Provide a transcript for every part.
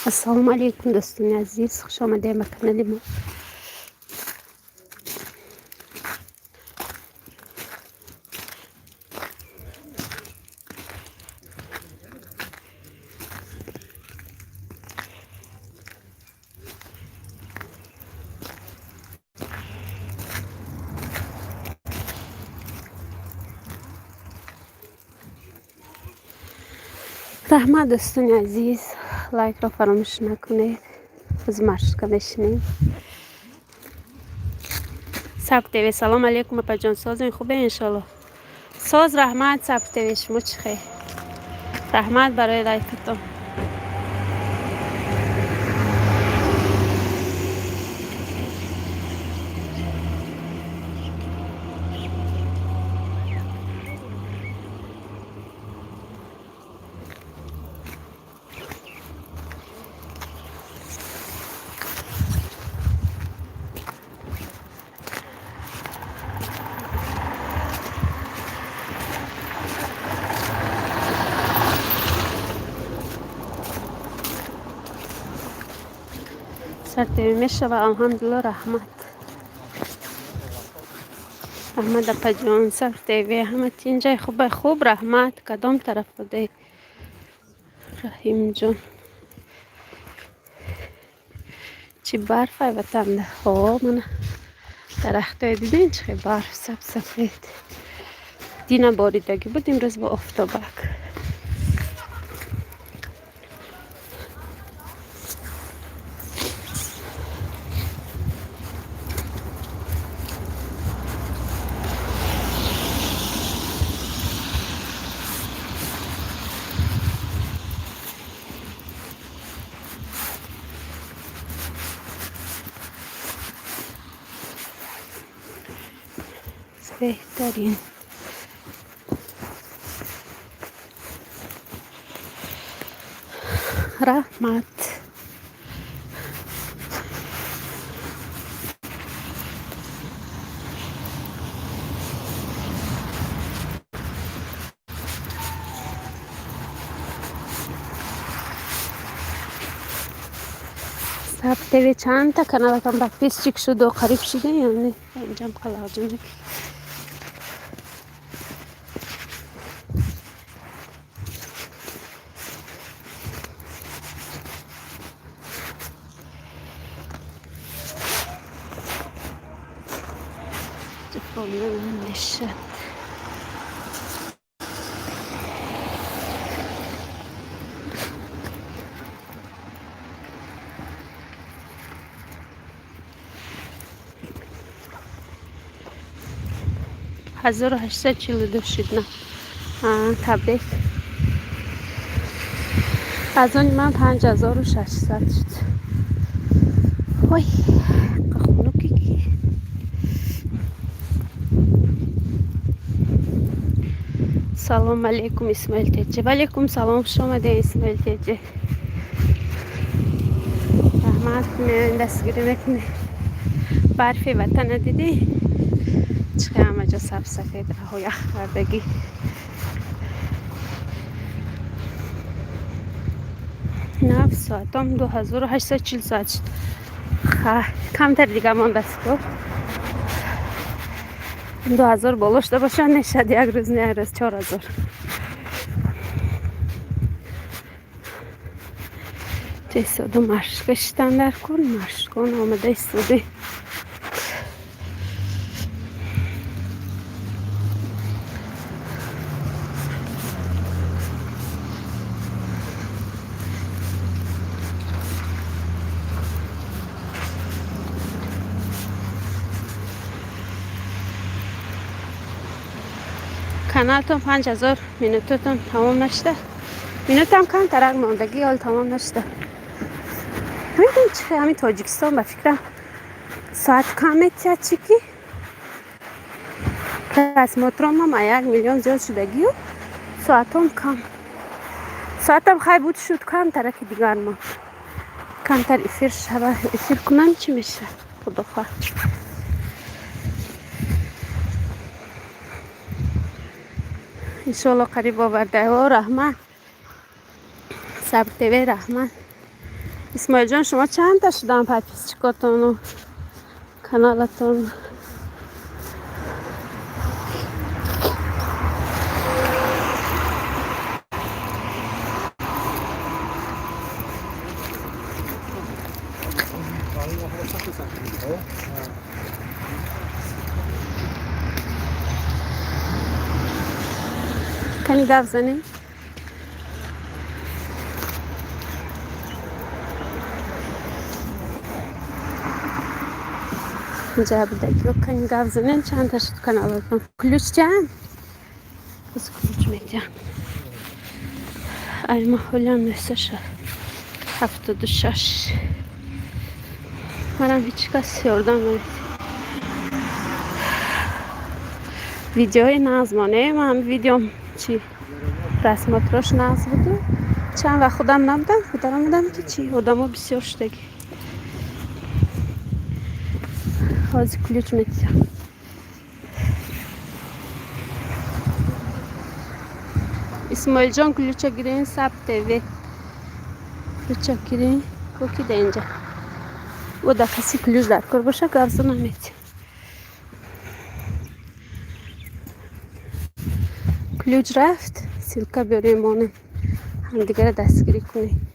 السلام علیکم دوستان عزیز، خوش آمده به کانال ما. رحمت دوستان عزیز، لایک را فراموش نکنید. از مشق نشینیم. سبت سلام علیکم اپا جان، ساز خوبه انشالله. ساز رحمت سبت شما چخه؟ رحمت برای لایکتون. سرتوی میشه و الحمدلله رحمت. رحمت اپا جان سرتوی همه اینجای خوب رحمت کدام طرف بوده رحیم جان. چی برف های وطن ده. من درخت های دیدین چه برف سفید دینا باریدگی بود امروز با افتابک. بهترین رحمت. سبت چند تا کانال کم با پیس چیک شد و قریب شده یعنی انجام خلاجونه. نشد هزار و 842 شد. نه تبریک. از اون من 5600 شد. وای قخونوکی. سلام علیکم اسماعیل تیجه. علیکم سلام، خوش آمده اسماعیل تیجه. رحمت کنه دستگیری نکنه. برفی وطن دیدی چه همه جا سفید راه و یخ کردگی. نه ساعتم 2840 ساعت شد. کمتر دیگه مانده است. 2000 بالاشته باشه نشد یک روز نه روز 4000. چه ساده مشقشتن در کن مشقان آمده ساده. کانالتون 5000 مینوتتون تمام نشده. مینوت هم کم ترک ماندگی حال تمام نشده. میدونی چه همین تاجیکستان به فکرم ساعت کم چی چیکی از مترام هم 1 میلیون زیاد شدگی و ساعت هم کم. ساعت هم خیلی بود شد کم ترک دیگر ما کمتر افیر شبه افیر کنم چی میشه خدا خواه. انشالله قریب آورده و رحمت سبت رحمت اسماعیل جان شما چند تا شدن پاپیچکاتون و کانالتون؟ کنی گفت زنی؟ اینجا بودگی رو کنی گفت زنین چند تا شد کانالتون؟ کلوچ چند؟ بس کلوچ میگم ای محولم نسته شد 76 منم هیچ کس یاردم نمید ویدیوهای نظمانه من ویدیوم چی رسمات روش نظم بودم چند وقت خودم نبودم خودم بودم که چی آدمو بسیار شدگی حاضی کلوچ میتیم اسماعیل جان کلوچه گیرین ثبته وی کلوچه گیرین کوکی ده اینجا و دا کسی کلوچ در کار باشه گرزو نمیتیم کلوچ رفت سیلکه بیاریم مانه هم دیگر دستگیری کنیم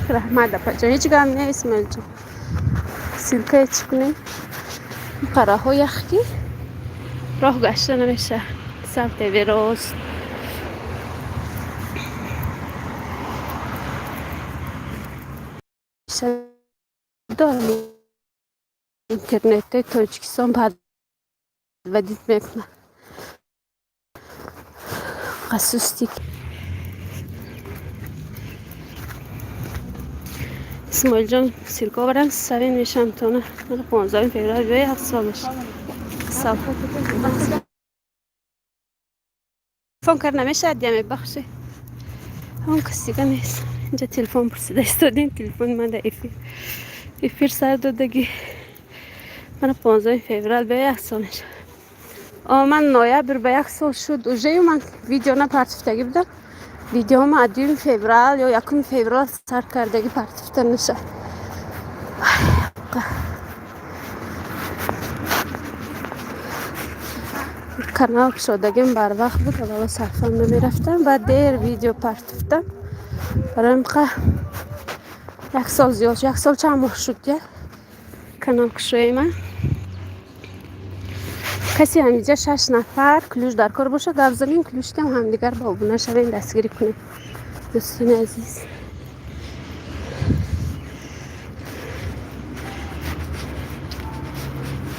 رحمت پاچه هیچ گم نیست اسماعیل جان سیلکه چی کنیم قراه ها یخی راه گشته نمیشه سمت ویروس دارم اینترنت تاجیکستان بعد ودید میکنه خصوصی اسماعیل جان سیلکا برم سری نشم تونه من 15 فوریه به 7 سالش سال فون کار نمیشه دیگه بخشی اون کسی که نیست اینجا تلفن پرسیده استادیم تلفن من در افیر سر دادگی من 15 فوریه به 1 سالش من نویبر به 1 سال شد اوجه من ویدیو نپرتفتگی بودم ویدیو ما 2 فوریه یا 1 فوریه سر کردگی پرتفته نشه کانال شدگیم بر وقت بود ولی صرفا نمیرفتم بعد دیر ویدیو پرتفتم برای که 1 سال زیاد 1 سال چند ماه شد دیگه کانال کشوی من کسی همینجا 6 نفر کلوچ در کار باشه گفت زنین کلوچ کم هم دیگر با ابونشوان دستگیری کنیم دوستان عزیز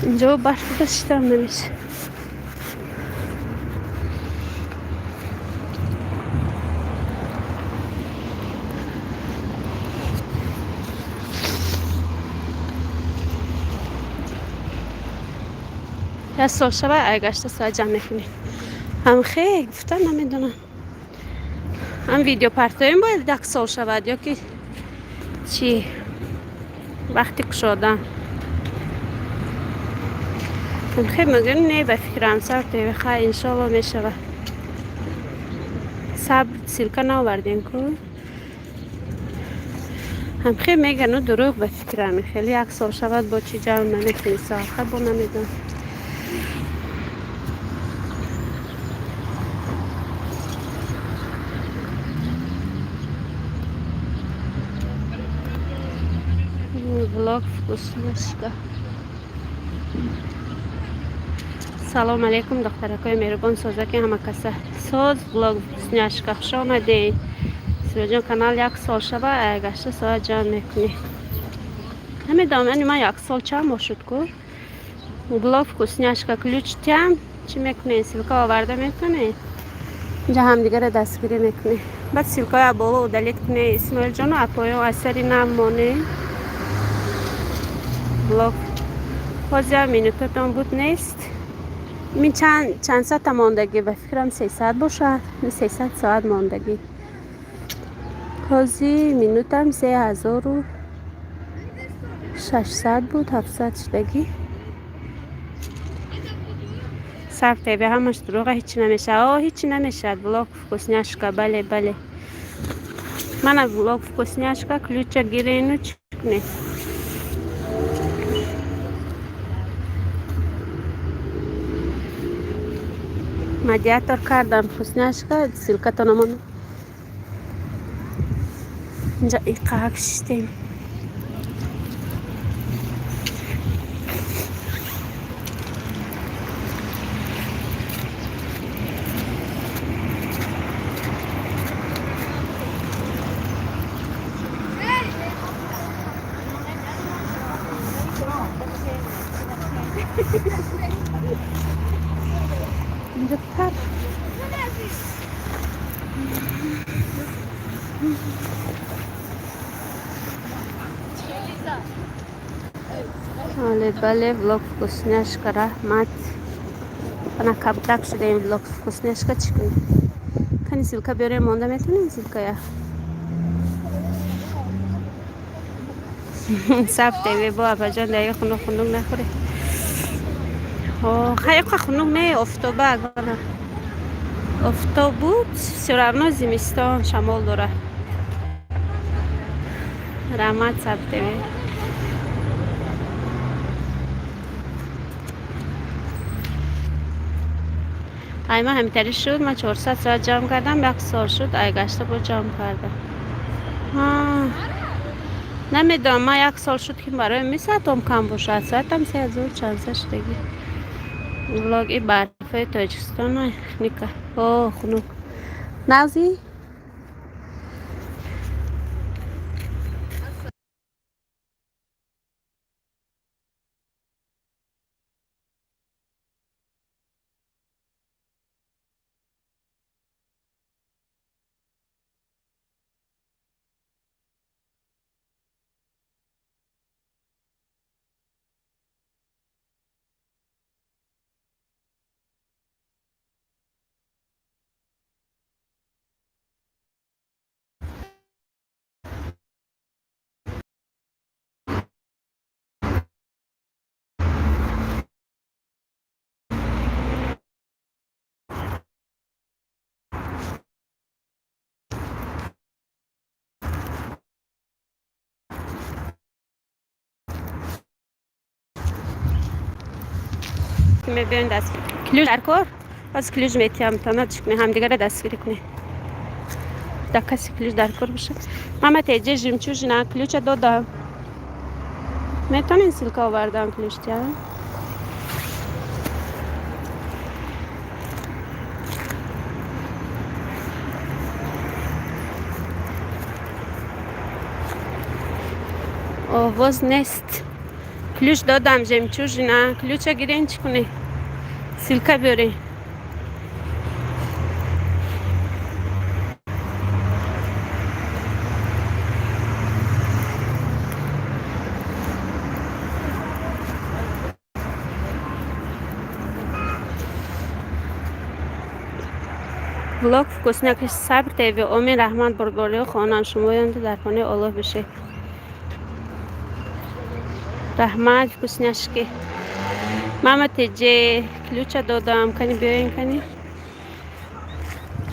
اینجا برف داشتم نمیشه یا سال شبه ایگشت ساعت جمع میکنیم هم خیلی گفتن نمیدونم هم ویدیو پرتایم باید 1 سال شود یا که چی وقتی کشادم هم خیلی مگن نه به فکرم سر توی خیلی انشالله میشود صبر سیلکه ناوردیم که هم خیلی میگن دروغ به فکرم خیلی 1 سال شود با چی جمع نمیکنی ساخه با نمیدونم vlog вкусняшка. سلام علیکم دخترکای مهربان سازکی همه کسا ساز vlog вкусняшка خوش آمدین سیرو جان کانال 1 سال شبه گشته ساعت جمع میکنی نمیدونم من 1 سال چند ماه شد که vlog вкусняшка کلوچ تیم چی میکنین سیلکا آورده میکنین اینجا هم دیگه را دستگیری میکنی بعد سیلکای بالا دلیت کنی اسماعیل جان و اپایا اثری نمانه vlog 15 مینوتتان بود نیست من چند ساعت ماندگی به فکرم 300 باشه 300 ساعت ماندگی 15 مینوتم 3000 600 بود 700 شدگی. صرف به همش دروغه، هیچی نمیشه. هیچی نمیشه. بلاک فکوسنیاشکا. بله من بلاک فکوسنیاشکا کلوچه گیره اینو چکنه. مدیاتور کردم فکوسنیاشکا سیلکتانمون. اینجا ایقا کشتیم. اینجا پر بله vlog вкусняшка рахмат. Она кабдак шده این vlog вкусняшка چیکن. کنی سیلکا بیاره مونده میتونیم سیلکا یا سب دیوی با اپا جان دیگه خنوک نخوره. خیلی خنوک نه افتوبه اگرانه افتوب بود سرابنا زمستان شمال داره. رحمت سب دیوی ایما همینطوری شد. من 400 ساعت جمع کردم. 1 سال شد ای گشته بود جمع کردم. نمیدونم من 1 سال شد که برای میساتم کم باشه. ساعتم 3000 چند شدگی. ولاگ ای برفه تاجیکستان نیکه. خنوک نازی میبین دست کلوش در کار از کلوش میتیم تا چکنه هم دیگه را دستگیری کنه. کسی کلوش در کار بشه. ماما تیجه جمچوش نه کلوش دادم. میتونین سیلکا آوردم کلوش تیا. آواز نیست. کلوش دادم جمچوش نه کلوش گیرین چکنه سیلکا بیاره. ولاگ فکوسنیاکش صبر تیوی امید رحمت برداری و خانه شما در خانه الله بشه. رحمت فکوسنیاشکی ماما تیجه کلوچه دادم کنی بیاین کنی.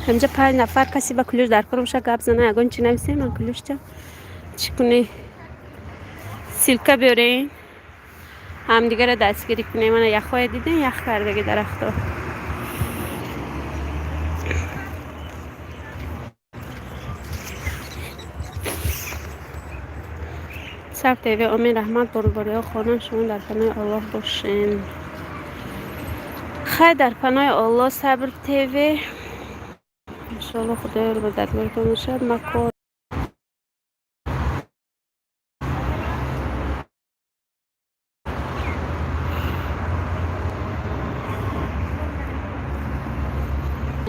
همجا 5 نفر کسی با کلوش در کار باشه گپ زنه اگه چی نمیسه من کلوش چی کنی سیلکا بیارین هم دیگه را دستگیری کنی. من یخواه دیدین یخ کردگی درخت ها. سب تیوی امید رحمت برداری ها خانه شما در پناه الله باشین. خیلی در پناه الله صبر تیوی انشاءالله خدای رو مددگار کنه شد مکار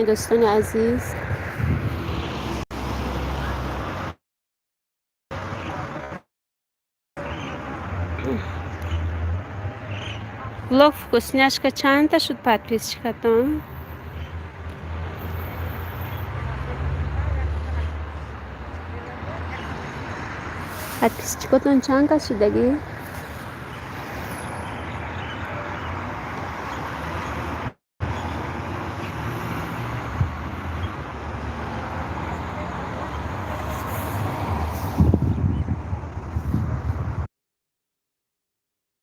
دوستان عزیز. ولاگ فکوسنیاشکا چند تا شد подписчикатон. подписчикатон چند تا شدگی؟